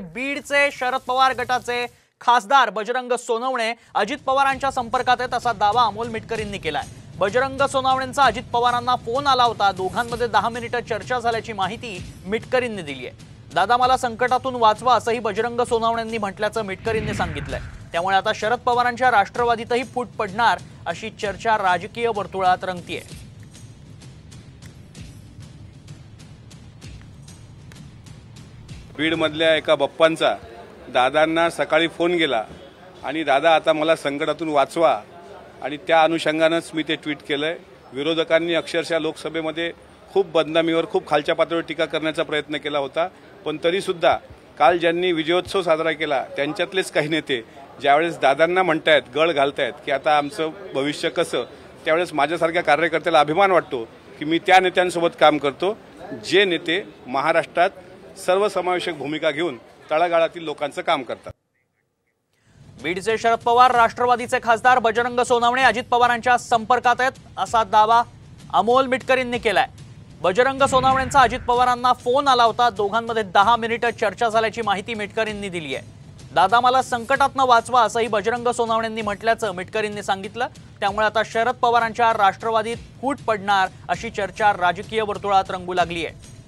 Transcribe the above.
बीडचे शरद पवार गटाचे खासदार बजरंग सोनवणे अजित पवारांच्या संपर्कात आहेत असा दावा अमोल मिटकरींनी केलाय। बजरंग सोनवणेंचा अजित पवारांना फोन आला होता। दोघांमध्ये 10 मिनिटं चर्चा झाल्याची माहिती मिटकरींनी दिली आहे। दादा मला संकटातून वाचवा असंही बजरंग सोनवणेंनी म्हटल्याचं मिटकरींनी सांगितलंय। त्यामुळे आता शरद पवारांच्या राष्ट्रवादीतही फूट पडणार अशी चर्चा राजकीय वर्तुळात रंगतीये। बीड मधल्या एका बप्पांचा दादांना सकाळी फोन गेला आणि दादा आता मला संकटातून वाचवा आणि त्या अनुषंगानेच मी ते ट्विट केलंय। विरोधकांनी अक्षरशः लोकसभेमध्ये खूप बदनामीवर खूप खालच्या पातळीवर टीका करण्याचा प्रयत्न केला होता, पण तरी सुद्धा काल ज्यांनी विजयोत्सव साजरा केला त्यांच्यातलेच काही नेते ज्यावेळेस दादांना म्हणतायत, गळ घालतायत की आता आमचं भविष्य कसं, त्यावेळेस माझ्यासारख्या कार्यकर्त्याला अभिमान वाटतो की मी त्या नेत्यांसोबत काम करतो जे नेते महाराष्ट्रात सर्वसमावेशक भूमिका घेऊन तळागाळातील लोकांचं काम करतात। बीडचे शरद पवार राष्ट्रवादीचे खासदार बजरंग सोनवणे अजित पवारांच्या संपर्कात आहेत असा दावा अमोल मिटकरींनी केलाय। बजरंग सोनवणेंचा अजित पवारांना फोन आला होता। दोघांमध्ये 10 मिनिटं चर्चा झाल्याची माहिती मिटकरींनी दिली आहे। दादा मला संकटातनं वाचवा असंही बजरंग सोनवणेंनी म्हटल्याचं मिटकरींनी सांगितलं। त्यामुळे आता शरद पवारांच्या राष्ट्रवादीत फूट पडणार अशी चर्चा राजकीय वर्तुळात रंगू लागली आहे।